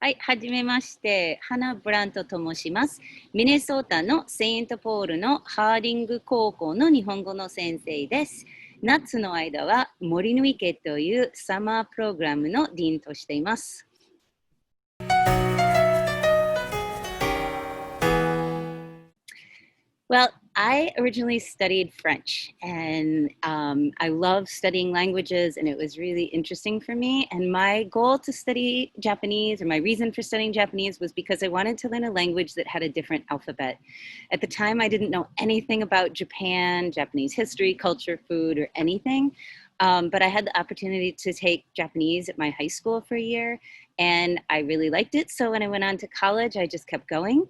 はい、はじめまして。ハナ・ブラントと申します。ミネソータのセイントポールのハーディング高校の日本語の先生です。夏の間は森の池というサマープログラムのディーンとしています。Well, I originally studied French and I love studying languages and it was really interesting for me. And my goal to study Japanese or my reason for studying Japanese was because I wanted to learn a language that had a different alphabet. At the time, I didn't know anything about Japan, Japanese history, culture, food, or anything. But I had the opportunity to take Japanese at my high school for a year and I really liked it. So when I went on to college, I just kept going.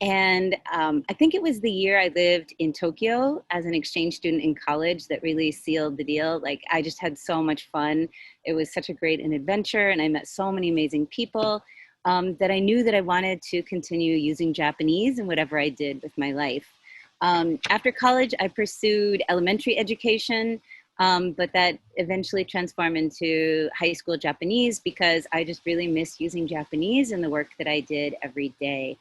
And I think it was the year I lived in Tokyo as an exchange student in college that really sealed the deal. Like, I just had so much fun. It was such a great an adventure, and I met so many amazing people that I knew that I wanted to continue using Japanese in whatever I did with my life. After college, I pursued elementary education, but that eventually transformed into high school Japanese because I just really miss using Japanese in the work that I did every day.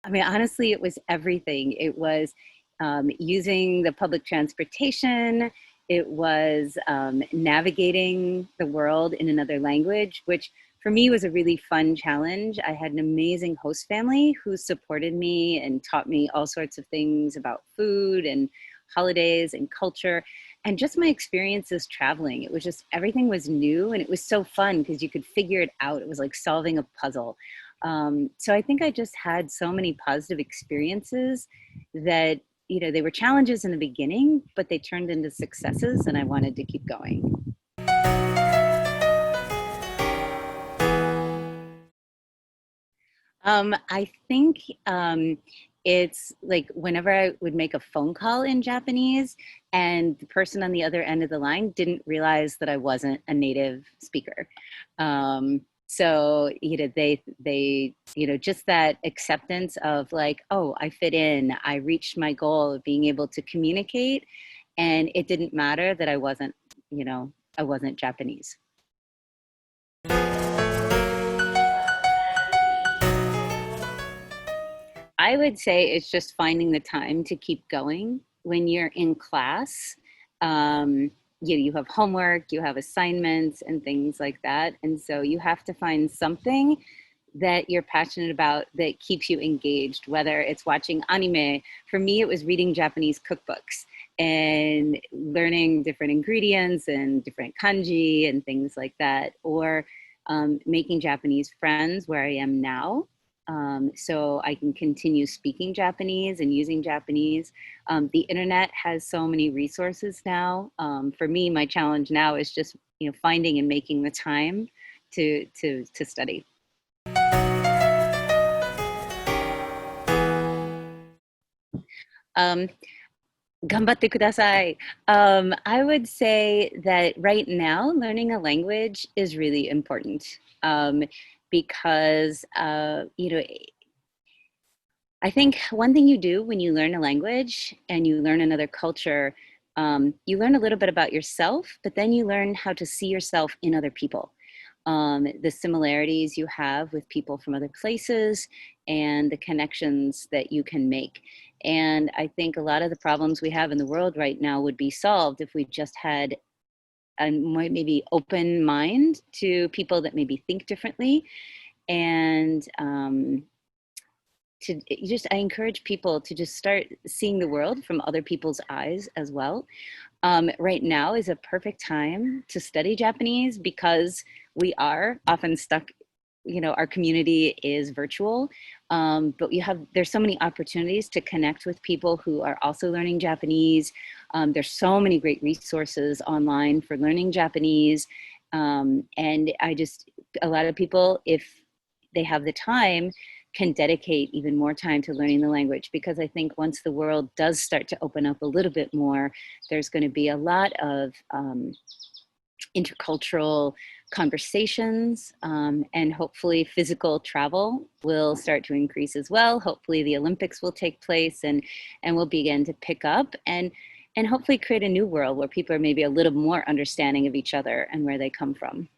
I mean, honestly, it was everything. It was using the public transportation. It was navigating the world in another language, which for me was a really fun challenge. I had an amazing host family who supported me and taught me all sorts of things about food and holidays and culture and just my experiences traveling. It was just everything was new and it was so fun because you could figure it out. It was like solving a puzzle. So I think I just had so many positive experiences that, they were challenges in the beginning, but they turned into successes and I wanted to keep going. I think it's like whenever I would make a phone call in Japanese and the person on the other end of the line didn't realize that I wasn't a native speaker. So, just that acceptance of like, oh, I fit in, I reached my goal of being able to communicate, and it didn't matter that I wasn't Japanese. I would say it's just finding the time to keep going when you're in class. Um, you have homework, you have assignments, and things like that. And so you have to find something that you're passionate about that keeps you engaged, whether it's watching anime. For me, it was reading Japanese cookbooks and learning different ingredients and different kanji and things like that, or making Japanese friends where I am now, so I can continue speaking Japanese and using Japanese. The internet has so many resources now. For me, my challenge now is just finding and making the time to study. Um, 頑張ってください. I would say that right now, learning a language is really important, because, I think one thing you do when you learn a language and you learn another culture, you learn a little bit about yourself, but then you learn how to see yourself in other people. The similarities you have with people from other places and the connections that you can make. And I think a lot of the problems we have in the world right now would be solved if we just had a maybe open mind to people that maybe think differently. And I encourage people to just start seeing the world from other people's eyes as well. Right now is a perfect time to study Japanese because we are often stuck, our community is virtual, but there's so many opportunities to connect with people who are also learning Japanese. There's so many great resources online for learning Japanese. And a lot of people, if they have the time, can dedicate even more time to learning the language, because I think once the world does start to open up a little bit more, there's going to be a lot of intercultural conversations, and hopefully physical travel will start to increase as well. Hopefully the Olympics will take place and will begin to pick up and hopefully create a new world where people are maybe a little more understanding of each other and where they come from.